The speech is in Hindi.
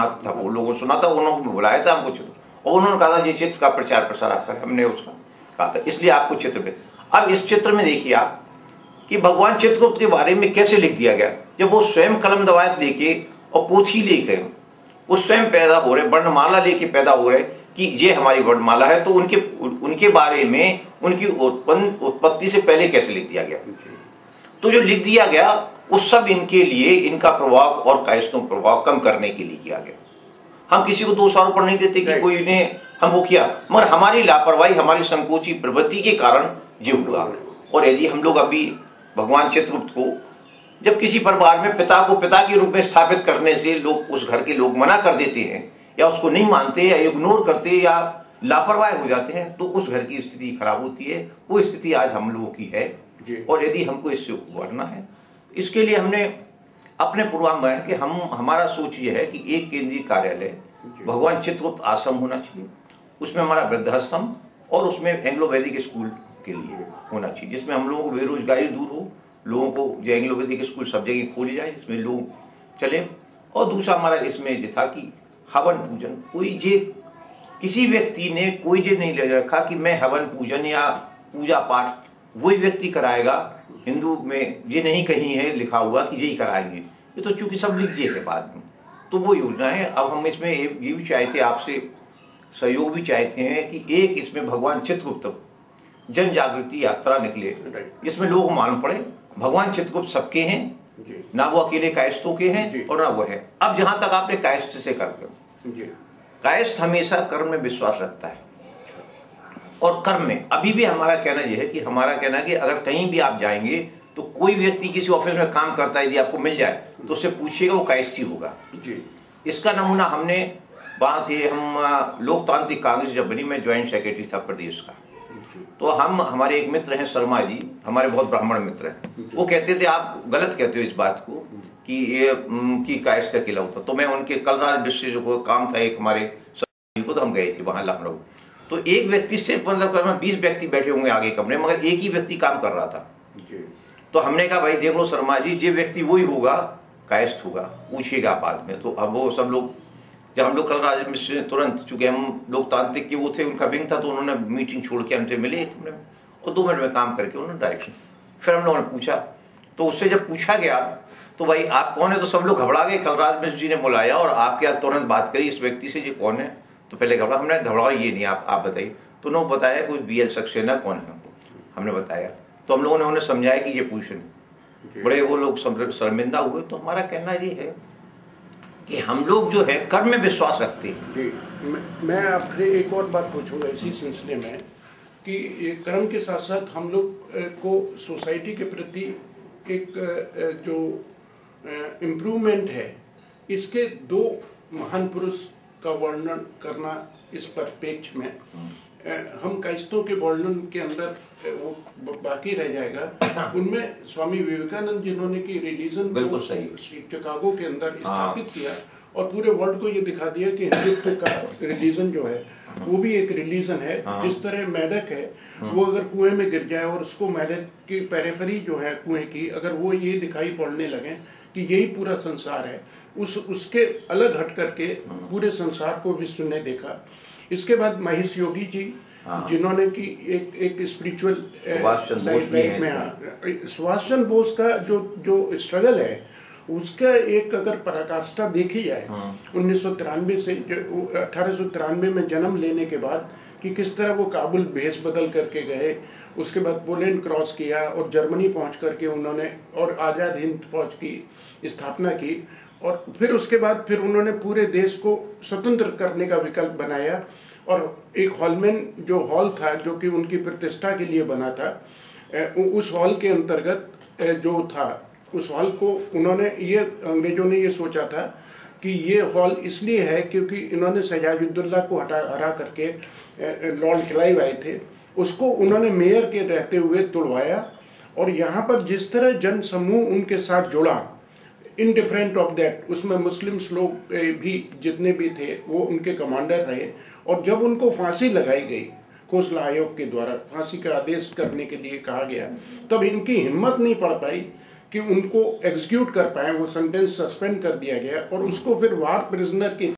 था, वो लोगों को सुना था, उन्होंने बुलाया था हमको चित्र, और उन्होंने कहा था ये चित्र का प्रचार प्रसार आप करें, हमने उसका कहा था, इसलिए आपको चित्र पे। अब इस चित्र में देखिए आप कि भगवान चित्रगुप्त के बारे में कैसे लिख दिया गया। जब वो स्वयं कलम दवात लेके और पोथी लेके वो स्वयं पैदा हो रहे, वर्णमाला लेके पैदा हो रहे कि ये हमारी वर्णमाला है, तो उनके बारे में उनकी उत्पत्ति से पहले कैसे लिख दिया गया। तो जो लिख दिया गया वो सब इनके लिए, इनका प्रभाव और कायस्थों का प्रभाव कम करने के लिए किया गया। हम किसी को दोष आरोप नहीं देते कि कोई ने हम वो किया, मगर हमारी लापरवाही, हमारी संकोची प्रवृत्ति के कारण ये हुआ। और यदि हम लोग अभी भगवान चित्रगुप्त को जब किसी परिवार में पिता को पिता के रूप में स्थापित करने से लोग, उस घर के लोग मना कर देते हैं या उसको नहीं मानते या इग्नोर करते या लापरवाह हो जाते हैं, तो उस घर की स्थिति खराब होती है। वो स्थिति आज हम लोगों की है, और यदि हमको इससे उबरना है, इसके लिए हमने अपने प्रोग्राम में कि हमारा सोच ये है कि एक केंद्रीय कार्यालय भगवान चित्रगुप्त आश्रम होना चाहिए, उसमें हमारा वृद्धाश्रम और उसमें एंग्लो वैदिक स्कूल के लिए होना चाहिए, जिसमें हम लोगों को बेरोजगारी दूर हो, लोगों को जो एंग्लो वैदिक स्कूल सब जगह खोली जाए, जिसमें लोग चले। और दूसरा हमारा इसमें ये था कि हवन पूजन, कोई जे किसी व्यक्ति ने कोई जे नहीं ले रखा कि मैं हवन पूजन या पूजा पाठ वही व्यक्ति कराएगा। हिंदू में ये नहीं कहीं है लिखा हुआ कि यही कराएंगे, ये तो चूंकि सब लिख दिए गए बाद में, तो वो योजना है। अब हम इसमें ये भी चाहते, आपसे सहयोग भी चाहते हैं कि एक इसमें भगवान चित्रगुप्त जन जागृति यात्रा निकले, जिसमें लोग मालूम पड़े भगवान चित्रगुप्त सबके हैं, ना वो अकेले कायस्थों के हैं और ना वो है। अब जहां तक आपने कायस्थ से कर, कायस्थ हमेशा कर्म में विश्वास रखता है, और कर्म में अभी भी हमारा कहना यह है कि अगर कहीं भी आप जाएंगे तो कोई व्यक्ति किसी ऑफिस में काम करता है, यदि आपको मिल जाए तो उससे पूछिएगा वो कायस्थी होगा। इसका नमूना हमने बात है, हम लोकतांत्रिक कांग्रेस जब बनी, मैं ज्वाइंट सेक्रेटरी था प्रदेश का, तो हमारे एक मित्र हैं शर्मा जी, हमारे बहुत ब्राह्मण मित्र हैं, वो कहते थे आप गलत कहते हो इस बात को कि ये की कायस्थ अकेला होता। तो मैं उनके कलराज डिस्ट्रिक्ट को काम था एक हमारे को, तो हम गए थे वहां लखनऊ, तो एक व्यक्ति से मतलब 20 व्यक्ति बैठे होंगे आगे कमरे, मगर एक ही व्यक्ति काम कर रहा था। तो हमने कहा भाई देख लो शर्मा जी, ये व्यक्ति वही होगा, कायस्थ होगा, पूछिएगा बाद में। तो अब वो सब लोग, जब हम लोग कलराज मिश्र से तुरंत, चूंकि हम लोकतांत्रिक के वो थे, उनका विंग था, तो उन्होंने मीटिंग छोड़ के हमसे मिले और 2 मिनट में काम करके उन्होंने डायरेक्शन। फिर हम लोगों ने पूछा, तो उससे जब पूछा गया तो भाई आप कौन है, तो सब लोग घबरा गए। कलराज मिश्र जी ने बुलाया और आपके यहाँ तुरंत बात करी इस व्यक्ति से, ये कौन है। तो पहले हमने घबराया, ये नहीं आप बताइए। तो उन्होंने बताया कोई BL सक्सेना कौन है, हमने बताया। तो हम लोगों ने उन्हें समझाया कि ये पूछन, बड़े वो लोग शर्मिंदा हुए। तो हमारा कहना ये है कि हम लोग जो है कर्म में विश्वास रखते हैं। जी, मैं आपसे एक और बात पूछूंगा इसी सिलसिले में कि कर्म के साथ साथ हम लोग को सोसाइटी के प्रति एक जो इम्प्रूवमेंट है, इसके 2 महान पुरुष का वर्णन करना इस परिप्रेक्ष्य में, हम कायस्थों के वर्णन के अंदर वो बाकी रह जाएगा। उनमें स्वामी विवेकानंद जिन्होंने की रिलीजन बिल्कुल सही चिकागो के अंदर स्थापित किया और पूरे वर्ल्ड को ये दिखा दिया कि हिंदुत्व का रिलीजन जो है वो भी एक रिलीजन है। जिस तरह मेढक है, वो अगर कुएं में गिर जाए और उसको मेढक की पेरिफेरी जो है कुएं की, अगर वो ये दिखाई पड़ने लगे कि यही पूरा संसार है, उसके अलग हट करके पूरे संसार को विश्व ने देखा। इसके बाद महेश योगी जी, जिन्होंने की एक स्पिरिचुअल लाइफ में, सुभाष चंद्र बोस का जो स्ट्रगल है उसका एक अगर पराकाष्ठा देखी जाए 1993 से 1893 में जन्म लेने के बाद, कि किस तरह वो काबुल भेष बदल करके गए, उसके बाद पोलैंड क्रॉस किया और जर्मनी पहुंच करके उन्होंने और आज़ाद हिंद फौज की स्थापना की, और फिर उसके बाद फिर उन्होंने पूरे देश को स्वतंत्र करने का विकल्प बनाया। और एक हॉलमैन जो हॉल था जो कि उनकी प्रतिष्ठा के लिए बना था, उस हॉल के अंतर्गत जो था, उस हॉल को उन्होंने ये अंग्रेजों ने ये सोचा था कि ये हॉल इसलिए है क्योंकि इन्होंने सजाजुद्दौला को हरा करके लॉर्ड क्लाइव आए थे, उसको उन्होंने मेयर के रहते हुए तोड़वाया। और यहाँ पर जिस तरह जन समूह उनके साथ जुड़ा, इनडिफरेंट ऑफ दैट, उसमें मुस्लिम्स लोग भी जितने भी थे वो उनके कमांडर रहे। और जब उनको फांसी लगाई गई, खोसला आयोग के द्वारा फांसी का आदेश करने के लिए कहा गया, तब इनकी हिम्मत नहीं पड़ पाई कि उनको एग्जीक्यूट कर पाए, वो सेंटेंस सस्पेंड कर दिया गया और उसको फिर वार प्रिजनर के